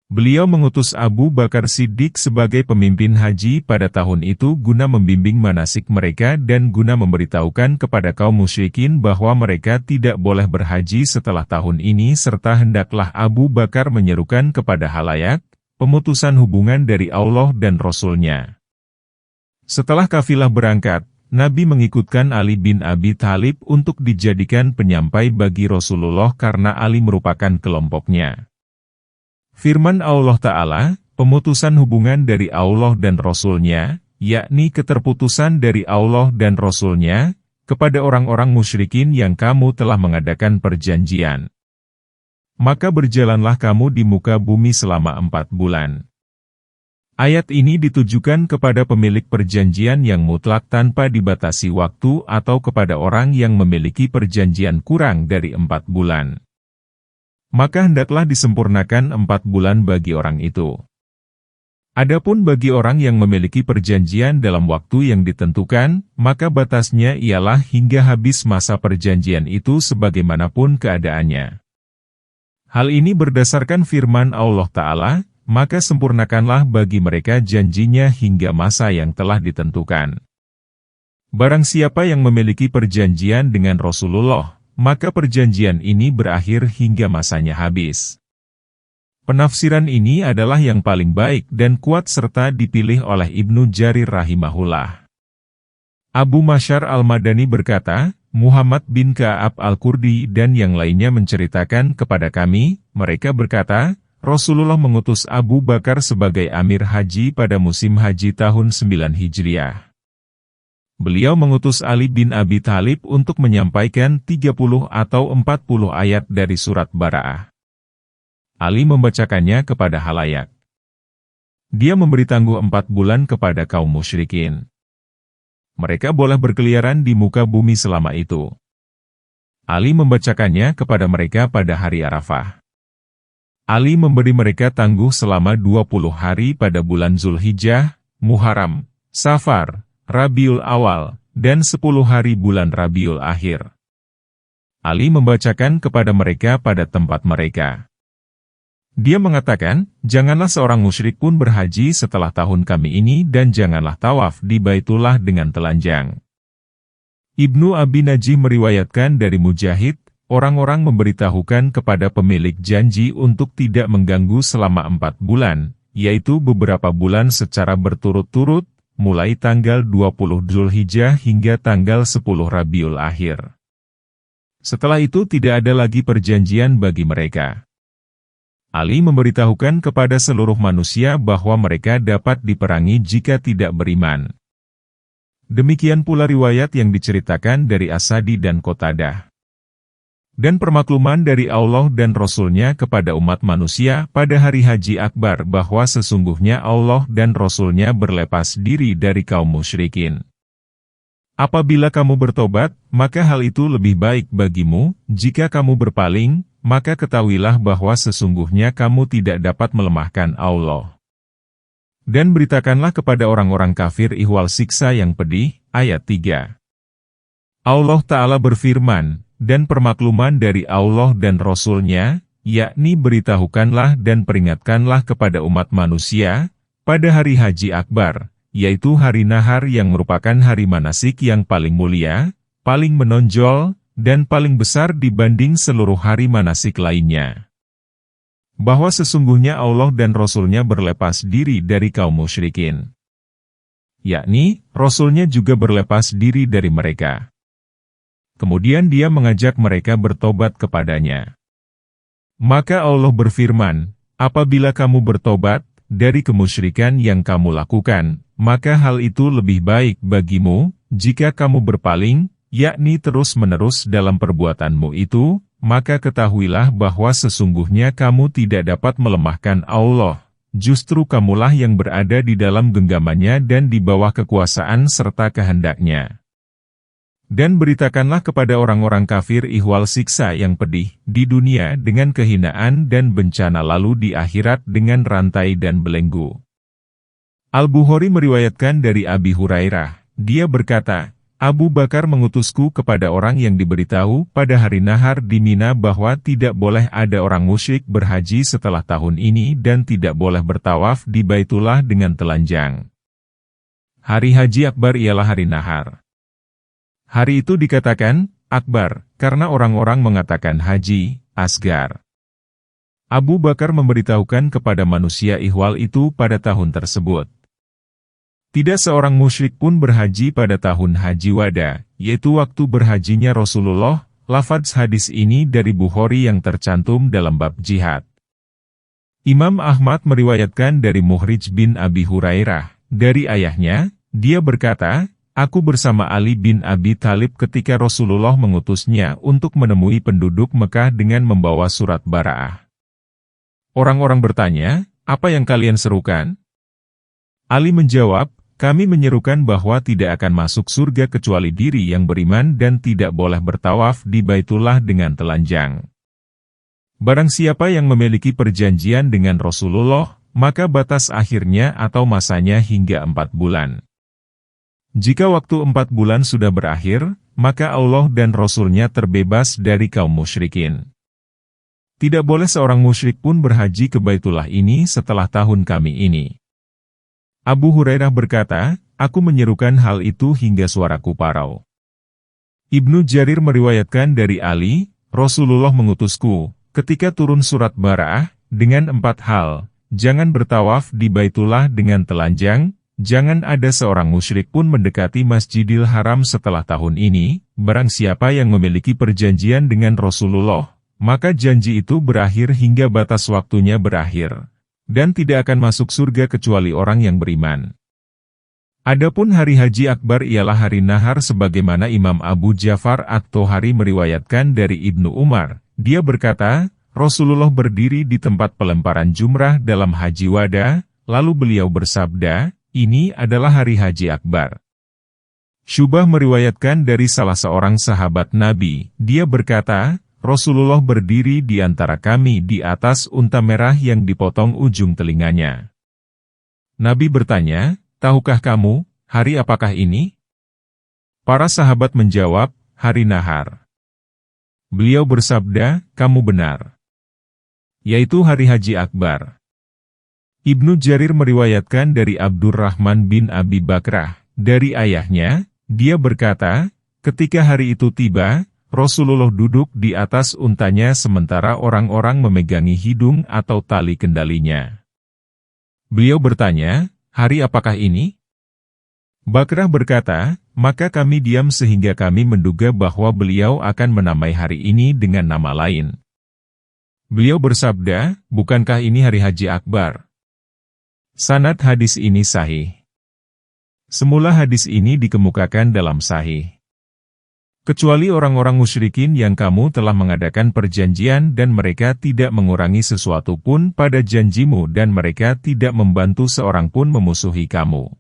Beliau mengutus Abu Bakar Siddiq sebagai pemimpin haji pada tahun itu guna membimbing manasik mereka dan guna memberitahukan kepada kaum musyrikin bahwa mereka tidak boleh berhaji setelah tahun ini serta hendaklah Abu Bakar menyerukan kepada halayak, pemutusan hubungan dari Allah dan Rasul-Nya. Setelah kafilah berangkat, Nabi mengikutkan Ali bin Abi Thalib untuk dijadikan penyampai bagi Rasulullah karena Ali merupakan kelompoknya. Firman Allah Ta'ala, pemutusan hubungan dari Allah dan Rasul-Nya, yakni keterputusan dari Allah dan Rasul-Nya, kepada orang-orang musyrikin yang kamu telah mengadakan perjanjian. Maka berjalanlah kamu di muka bumi selama 4 bulan. Ayat ini ditujukan kepada pemilik perjanjian yang mutlak tanpa dibatasi waktu atau kepada orang yang memiliki perjanjian kurang dari 4 bulan. Maka hendaklah disempurnakan 4 bulan bagi orang itu. Adapun bagi orang yang memiliki perjanjian dalam waktu yang ditentukan, maka batasnya ialah hingga habis masa perjanjian itu sebagaimanapun keadaannya. Hal ini berdasarkan firman Allah Ta'ala, maka sempurnakanlah bagi mereka janjinya hingga masa yang telah ditentukan. Barang siapa yang memiliki perjanjian dengan Rasulullah, maka perjanjian ini berakhir hingga masanya habis. Penafsiran ini adalah yang paling baik dan kuat serta dipilih oleh Ibnu Jarir rahimahullah. Abu Masyar al-Madani berkata, Muhammad bin Ka'ab al-Kurdi dan yang lainnya menceritakan kepada kami, mereka berkata, Rasulullah mengutus Abu Bakar sebagai amir haji pada musim haji tahun 9 Hijriah. Beliau mengutus Ali bin Abi Thalib untuk menyampaikan 30 atau 40 ayat dari surat Bara'ah. Ali membacakannya kepada halayak. Dia memberi tangguh 4 bulan kepada kaum musyrikin. Mereka boleh berkeliaran di muka bumi selama itu. Ali membacakannya kepada mereka pada hari Arafah. Ali memberi mereka tangguh selama 20 hari pada bulan Zulhijjah, Muharram, Safar, Rabiul Awal, dan 10 hari bulan Rabiul Akhir. Ali membacakan kepada mereka pada tempat mereka. Dia mengatakan, janganlah seorang musyrik pun berhaji setelah tahun kami ini dan janganlah tawaf di Baitullah dengan telanjang. Ibnu Abi Najih meriwayatkan dari Mujahid, orang-orang memberitahukan kepada pemilik janji untuk tidak mengganggu selama 4 bulan, yaitu beberapa bulan secara berturut-turut, mulai tanggal 20 Dzulhijjah hingga tanggal 10 Rabiul Akhir. Setelah itu tidak ada lagi perjanjian bagi mereka. Ali memberitahukan kepada seluruh manusia bahwa mereka dapat diperangi jika tidak beriman. Demikian pula riwayat yang diceritakan dari Asadi dan Qatadah. Dan permakluman dari Allah dan Rasul-Nya kepada umat manusia pada hari Haji Akbar bahwa sesungguhnya Allah dan Rasul-Nya berlepas diri dari kaum musyrikin. Apabila kamu bertobat, maka hal itu lebih baik bagimu. Jika kamu berpaling, maka ketahuilah bahwa sesungguhnya kamu tidak dapat melemahkan Allah. Dan beritakanlah kepada orang-orang kafir ihwal siksa yang pedih, ayat 3. Allah Ta'ala berfirman, dan permakluman dari Allah dan Rasul-Nya, yakni beritahukanlah dan peringatkanlah kepada umat manusia, pada hari Haji Akbar, yaitu hari nahar yang merupakan hari manasik yang paling mulia, paling menonjol, dan paling besar dibanding seluruh hari manasik lainnya. Bahwa sesungguhnya Allah dan Rasul-Nya berlepas diri dari kaum musyrikin. Yakni, Rasul-Nya juga berlepas diri dari mereka. Kemudian dia mengajak mereka bertobat kepadanya. Maka Allah berfirman, apabila kamu bertobat dari kemusyrikan yang kamu lakukan, maka hal itu lebih baik bagimu. Jika kamu berpaling, yakni terus-menerus dalam perbuatanmu itu, maka ketahuilah bahwa sesungguhnya kamu tidak dapat melemahkan Allah. Justru kamulah yang berada di dalam genggamannya dan di bawah kekuasaan serta kehendaknya. Dan beritakanlah kepada orang-orang kafir ihwal siksa yang pedih di dunia dengan kehinaan dan bencana, lalu di akhirat dengan rantai dan belenggu. Al-Bukhari meriwayatkan dari Abi Hurairah, dia berkata, Abu Bakar mengutusku kepada orang yang diberitahu pada hari nahar di Mina bahwa tidak boleh ada orang musyrik berhaji setelah tahun ini dan tidak boleh bertawaf di Baitullah dengan telanjang. Hari Haji Akbar ialah hari nahar. Hari itu dikatakan Akbar karena orang-orang mengatakan Haji Asgar. Abu Bakar memberitahukan kepada manusia ihwal itu pada tahun tersebut. Tidak seorang musyrik pun berhaji pada tahun Haji Wada, yaitu waktu berhajinya Rasulullah. Lafadz hadis ini dari Bukhari yang tercantum dalam bab jihad. Imam Ahmad meriwayatkan dari Muhrij bin Abi Hurairah, dari ayahnya, dia berkata, aku bersama Ali bin Abi Thalib ketika Rasulullah mengutusnya untuk menemui penduduk Mekah dengan membawa surat Bara'ah. Orang-orang bertanya, apa yang kalian serukan? Ali menjawab, kami menyerukan bahwa tidak akan masuk surga kecuali diri yang beriman dan tidak boleh bertawaf di Baitullah dengan telanjang. Barang siapa yang memiliki perjanjian dengan Rasulullah, maka batas akhirnya atau masanya hingga 4 bulan. Jika waktu 4 bulan sudah berakhir, maka Allah dan Rasul-Nya terbebas dari kaum musyrikin. Tidak boleh seorang musyrik pun berhaji ke Baitullah ini setelah tahun kami ini. Abu Hurairah berkata, aku menyerukan hal itu hingga suaraku parau. Ibnu Jarir meriwayatkan dari Ali, Rasulullah mengutusku, ketika turun surat Bara'ah, dengan 4 hal, jangan bertawaf di Baitullah dengan telanjang, jangan ada seorang musyrik pun mendekati Masjidil Haram setelah tahun ini, barang siapa yang memiliki perjanjian dengan Rasulullah, maka janji itu berakhir hingga batas waktunya berakhir. Dan tidak akan masuk surga kecuali orang yang beriman. Adapun hari Haji Akbar ialah hari nahar sebagaimana Imam Abu Ja'far At-Tohari meriwayatkan dari Ibnu Umar. Dia berkata, Rasulullah berdiri di tempat pelemparan jumrah dalam Haji Wada, lalu beliau bersabda, ini adalah hari Haji Akbar. Syubah meriwayatkan dari salah seorang sahabat Nabi, dia berkata, Rasulullah berdiri di antara kami di atas unta merah yang dipotong ujung telinganya. Nabi bertanya, tahukah kamu, hari apakah ini? Para sahabat menjawab, hari nahar. Beliau bersabda, kamu benar. Yaitu hari Haji Akbar. Ibnu Jarir meriwayatkan dari Abdurrahman bin Abi Bakrah, dari ayahnya, dia berkata, Ketika hari itu tiba, Rasulullah duduk di atas untanya sementara orang-orang memegangi hidung atau tali kendalinya. Beliau bertanya, "Hari apakah ini?" Bakrah berkata, "Maka kami diam sehingga kami menduga bahwa beliau akan menamai hari ini dengan nama lain." Beliau bersabda, "Bukankah ini hari Haji Akbar?" Sanad hadis ini sahih. Semula hadis ini dikemukakan dalam sahih. Kecuali orang-orang musyrikin yang kamu telah mengadakan perjanjian dan mereka tidak mengurangi sesuatu pun pada janjimu dan mereka tidak membantu seorang pun memusuhi kamu.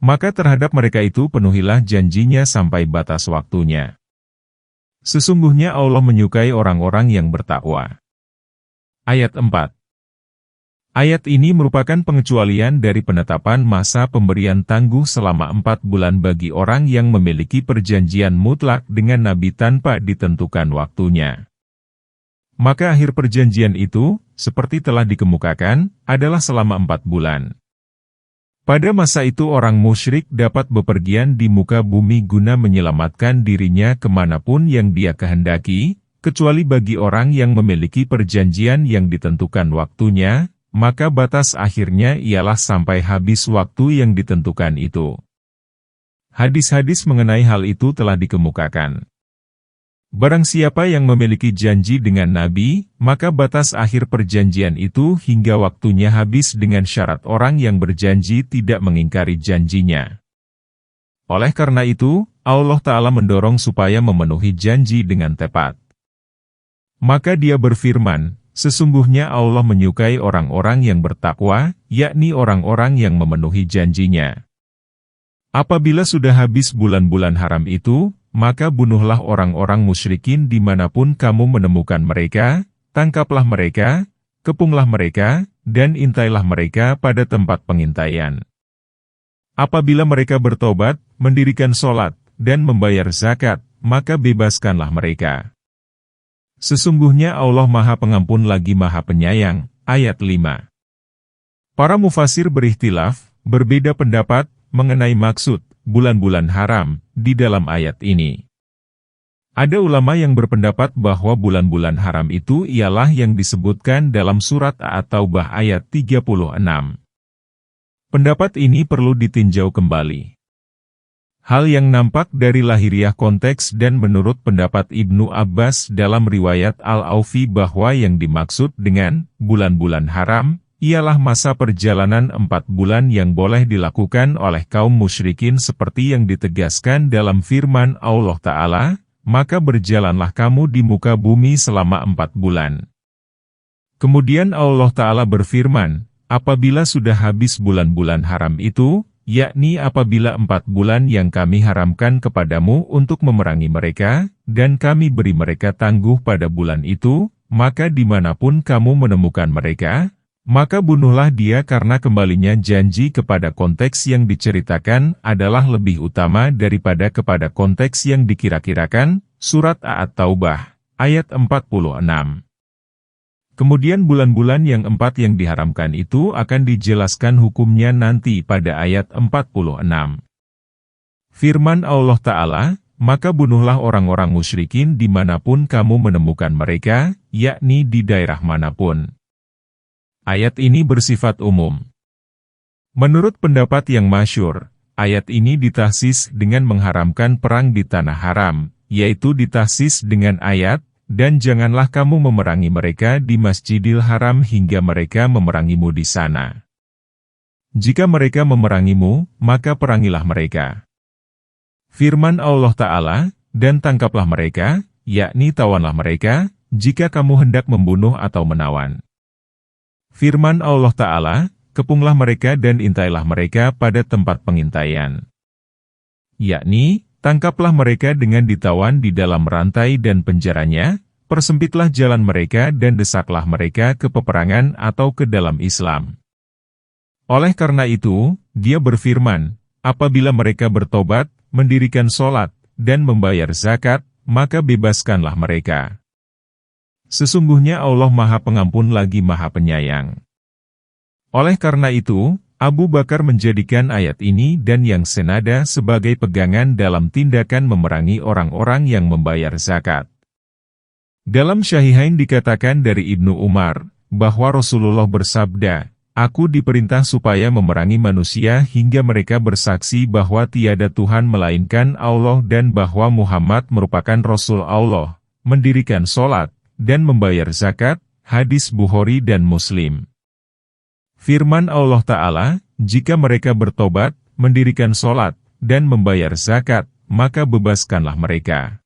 Maka terhadap mereka itu penuhilah janjinya sampai batas waktunya. Sesungguhnya Allah menyukai orang-orang yang bertakwa. Ayat 4. Ayat ini merupakan pengecualian dari penetapan masa pemberian tangguh selama 4 bulan bagi orang yang memiliki perjanjian mutlak dengan Nabi tanpa ditentukan waktunya. Maka akhir perjanjian itu, seperti telah dikemukakan, adalah selama 4 bulan. Pada masa itu orang musyrik dapat bepergian di muka bumi guna menyelamatkan dirinya kemanapun yang dia kehendaki, kecuali bagi orang yang memiliki perjanjian yang ditentukan waktunya, maka batas akhirnya ialah sampai habis waktu yang ditentukan itu. Hadis-hadis mengenai hal itu telah dikemukakan. Barang siapa yang memiliki janji dengan Nabi, maka batas akhir perjanjian itu hingga waktunya habis dengan syarat orang yang berjanji tidak mengingkari janjinya. Oleh karena itu, Allah Ta'ala mendorong supaya memenuhi janji dengan tepat. Maka Dia berfirman, "Sesungguhnya Allah menyukai orang-orang yang bertakwa, yakni orang-orang yang memenuhi janjinya." Apabila sudah habis bulan-bulan haram itu, maka bunuhlah orang-orang musyrikin dimanapun kamu menemukan mereka, tangkaplah mereka, kepunglah mereka, dan intailah mereka pada tempat pengintaian. Apabila mereka bertobat, mendirikan sholat, dan membayar zakat, maka bebaskanlah mereka. Sesungguhnya Allah Maha Pengampun lagi Maha Penyayang. Ayat 5. Para mufasir berikhtilaf, berbeda pendapat, mengenai maksud, bulan-bulan haram, di dalam ayat ini. Ada ulama yang berpendapat bahwa bulan-bulan haram itu ialah yang disebutkan dalam surat At-Taubah ayat 36. Pendapat ini perlu ditinjau kembali. Hal yang nampak dari lahiriah konteks dan menurut pendapat Ibnu Abbas dalam riwayat Al-Aufi bahwa yang dimaksud dengan bulan-bulan haram, ialah masa perjalanan 4 bulan yang boleh dilakukan oleh kaum musyrikin seperti yang ditegaskan dalam firman Allah Ta'ala, maka berjalanlah kamu di muka bumi selama 4 bulan. Kemudian Allah Ta'ala berfirman, apabila sudah habis bulan-bulan haram itu, yakni apabila 4 bulan yang kami haramkan kepadamu untuk memerangi mereka, dan kami beri mereka tangguh pada bulan itu, maka dimanapun kamu menemukan mereka, maka bunuhlah dia karena kembalinya janji kepada konteks yang diceritakan adalah lebih utama daripada kepada konteks yang dikira-kirakan, surat At-Taubah, ayat 46. Kemudian bulan-bulan yang 4 yang diharamkan itu akan dijelaskan hukumnya nanti pada ayat 46. Firman Allah Ta'ala, maka bunuhlah orang-orang musyrikin dimanapun kamu menemukan mereka, yakni di daerah manapun. Ayat ini bersifat umum. Menurut pendapat yang masyhur, ayat ini ditahsis dengan mengharamkan perang di tanah haram, yaitu ditahsis dengan ayat, dan janganlah kamu memerangi mereka di Masjidil Haram hingga mereka memerangimu di sana. Jika mereka memerangimu, maka perangilah mereka. Firman Allah Ta'ala, dan tangkaplah mereka, yakni tawanlah mereka, jika kamu hendak membunuh atau menawan. Firman Allah Ta'ala, kepunglah mereka dan intailah mereka pada tempat pengintaian. Yakni, tangkaplah mereka dengan ditawan di dalam rantai dan penjaranya, persempitlah jalan mereka dan desaklah mereka ke peperangan atau ke dalam Islam. Oleh karena itu, Dia berfirman, apabila mereka bertobat, mendirikan sholat, dan membayar zakat, maka bebaskanlah mereka. Sesungguhnya Allah Maha Pengampun lagi Maha Penyayang. Oleh karena itu, Abu Bakar menjadikan ayat ini dan yang senada sebagai pegangan dalam tindakan memerangi orang-orang yang membayar zakat. Dalam Syahihain dikatakan dari Ibnu Umar, bahwa Rasulullah bersabda, "Aku diperintah supaya memerangi manusia hingga mereka bersaksi bahwa tiada Tuhan melainkan Allah dan bahwa Muhammad merupakan Rasul Allah, mendirikan sholat, dan membayar zakat." Hadis Bukhari dan Muslim. Firman Allah Ta'ala, "Jika mereka bertobat, mendirikan sholat, dan membayar zakat, maka bebaskanlah mereka."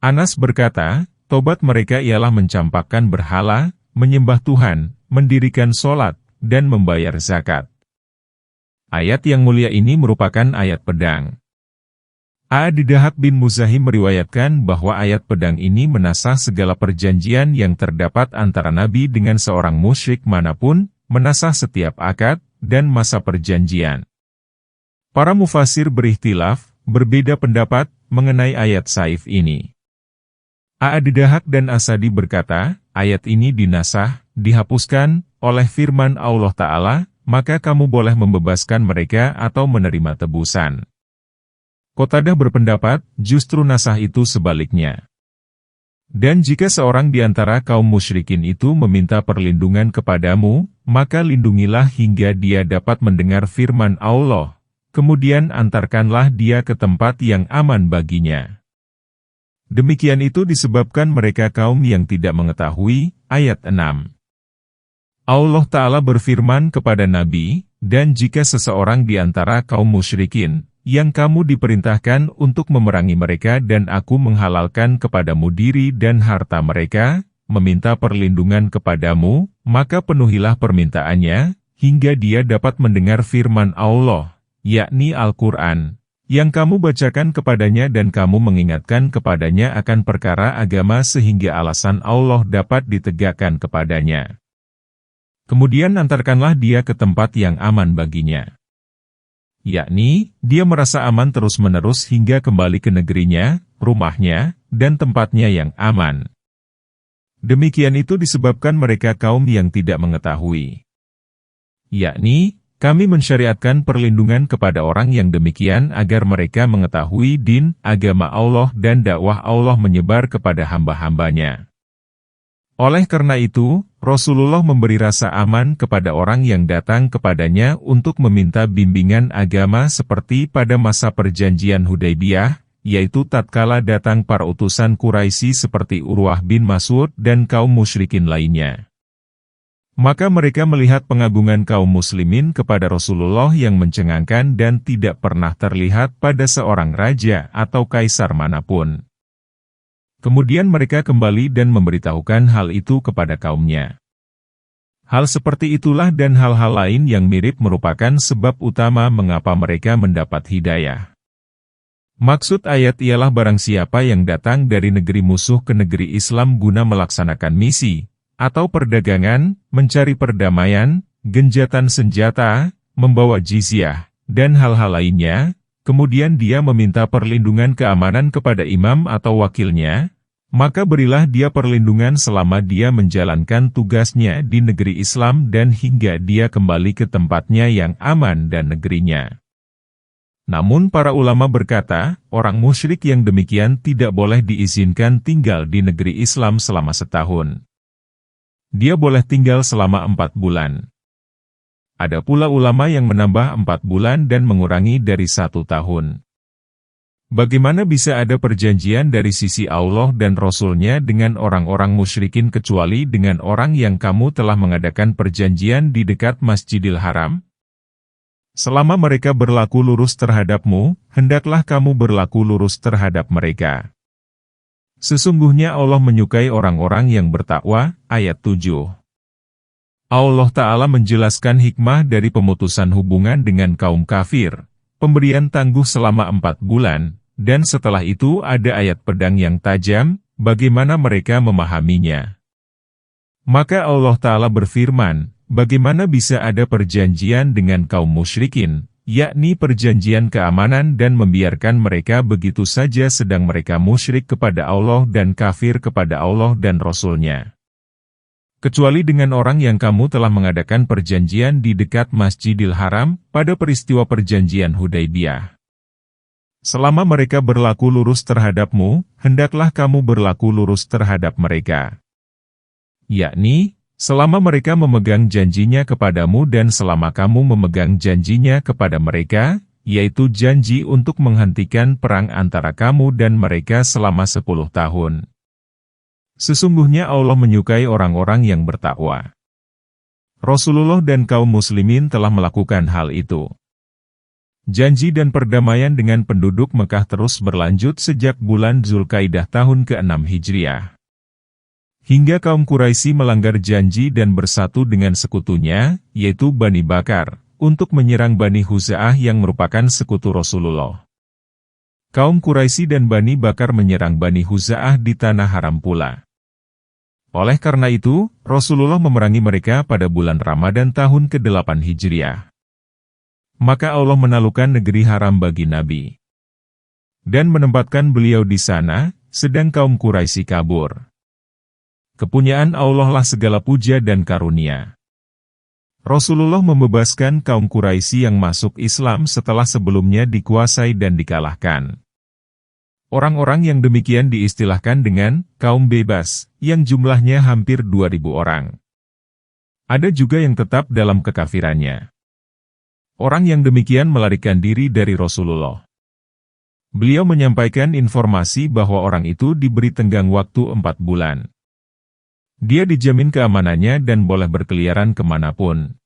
Anas berkata, tobat mereka ialah mencampakkan berhala, menyembah Tuhan, mendirikan sholat, dan membayar zakat. Ayat yang mulia ini merupakan ayat pedang. Ad-Dahak bin Muzahim meriwayatkan bahwa ayat pedang ini menasah segala perjanjian yang terdapat antara Nabi dengan seorang musyrik manapun, menasah setiap akad, dan masa perjanjian. Para mufasir berikhtilaf, berbeda pendapat, mengenai ayat saif ini. Ad-Dahak dan Asadi berkata, ayat ini dinasah, dihapuskan, oleh firman Allah Ta'ala, maka kamu boleh membebaskan mereka atau menerima tebusan. Qatadah berpendapat, justru nasah itu sebaliknya. Dan jika seorang di antara kaum musyrikin itu meminta perlindungan kepadamu, maka lindungilah hingga dia dapat mendengar firman Allah, kemudian antarkanlah dia ke tempat yang aman baginya. Demikian itu disebabkan mereka kaum yang tidak mengetahui. Ayat 6. Allah Ta'ala berfirman kepada Nabi, dan jika seseorang di antara kaum musyrikin, yang kamu diperintahkan untuk memerangi mereka dan aku menghalalkan kepadamu diri dan harta mereka, meminta perlindungan kepadamu, maka penuhilah permintaannya, hingga dia dapat mendengar firman Allah, yakni Al-Quran, yang kamu bacakan kepadanya dan kamu mengingatkan kepadanya akan perkara agama sehingga alasan Allah dapat ditegakkan kepadanya. Kemudian antarkanlah dia ke tempat yang aman baginya. Yakni, dia merasa aman terus-menerus hingga kembali ke negerinya, rumahnya, dan tempatnya yang aman. Demikian itu disebabkan mereka kaum yang tidak mengetahui. Yakni, kami mensyariatkan perlindungan kepada orang yang demikian agar mereka mengetahui din, agama Allah dan dakwah Allah menyebar kepada hamba-hambanya. Oleh karena itu, Rasulullah memberi rasa aman kepada orang yang datang kepadanya untuk meminta bimbingan agama seperti pada masa perjanjian Hudaybiyah, yaitu tatkala datang para utusan Quraisy seperti Urwah bin Mas'ud dan kaum musyrikin lainnya. Maka mereka melihat pengagungan kaum muslimin kepada Rasulullah yang mencengangkan dan tidak pernah terlihat pada seorang raja atau kaisar manapun. Kemudian mereka kembali dan memberitahukan hal itu kepada kaumnya. Hal seperti itulah dan hal-hal lain yang mirip merupakan sebab utama mengapa mereka mendapat hidayah. Maksud ayat ialah barang siapa yang datang dari negeri musuh ke negeri Islam guna melaksanakan misi, atau perdagangan, mencari perdamaian, genjatan senjata, membawa jizyah, dan hal-hal lainnya, kemudian dia meminta perlindungan keamanan kepada imam atau wakilnya, maka berilah dia perlindungan selama dia menjalankan tugasnya di negeri Islam dan hingga dia kembali ke tempatnya yang aman dan negerinya. Namun para ulama berkata, orang musyrik yang demikian tidak boleh diizinkan tinggal di negeri Islam selama setahun. Dia boleh tinggal selama 4 bulan. Ada pula ulama yang menambah 4 bulan dan mengurangi dari 1 tahun. Bagaimana bisa ada perjanjian dari sisi Allah dan Rasul-Nya dengan orang-orang musyrikin kecuali dengan orang yang kamu telah mengadakan perjanjian di dekat Masjidil Haram? Selama mereka berlaku lurus terhadapmu, hendaklah kamu berlaku lurus terhadap mereka. Sesungguhnya Allah menyukai orang-orang yang bertakwa. Ayat 7. Allah Ta'ala menjelaskan hikmah dari pemutusan hubungan dengan kaum kafir, pemberian tangguh selama 4 bulan, dan setelah itu ada ayat pedang yang tajam, bagaimana mereka memahaminya. Maka Allah Ta'ala berfirman, bagaimana bisa ada perjanjian dengan kaum musyrikin, yakni perjanjian keamanan dan membiarkan mereka begitu saja sedang mereka musyrik kepada Allah dan kafir kepada Allah dan Rasul-Nya. kecuali dengan orang yang kamu telah mengadakan perjanjian di dekat Masjidil Haram pada peristiwa perjanjian Hudaibiyah. Selama mereka berlaku lurus terhadapmu, hendaklah kamu berlaku lurus terhadap mereka. Yakni, selama mereka memegang janjinya kepadamu dan selama kamu memegang janjinya kepada mereka, yaitu janji untuk menghentikan perang antara kamu dan mereka selama 10 tahun. Sesungguhnya Allah menyukai orang-orang yang bertakwa. Rasulullah dan kaum muslimin telah melakukan hal itu. Janji dan perdamaian dengan penduduk Mekah terus berlanjut sejak bulan Zulkaidah tahun ke-6 Hijriah. Hingga kaum Quraisy melanggar janji dan bersatu dengan sekutunya, yaitu Bani Bakar, untuk menyerang Bani Huza'ah yang merupakan sekutu Rasulullah. Kaum Quraisy dan Bani Bakar menyerang Bani Huza'ah di Tanah Haram pula. Oleh karena itu, Rasulullah memerangi mereka pada bulan Ramadan tahun ke-8 Hijriah. Maka Allah menaklukkan negeri haram bagi Nabi dan menempatkan beliau di sana, sedang kaum Quraisy kabur. Kepunyaan Allah lah segala puja dan karunia. Rasulullah membebaskan kaum Quraisy yang masuk Islam setelah sebelumnya dikuasai dan dikalahkan. Orang-orang yang demikian diistilahkan dengan kaum bebas, yang jumlahnya hampir 2.000 orang. Ada juga yang tetap dalam kekafirannya. Orang yang demikian melarikan diri dari Rasulullah. Beliau menyampaikan informasi bahwa orang itu diberi tenggang waktu 4 bulan. Dia dijamin keamanannya dan boleh berkeliaran kemanapun.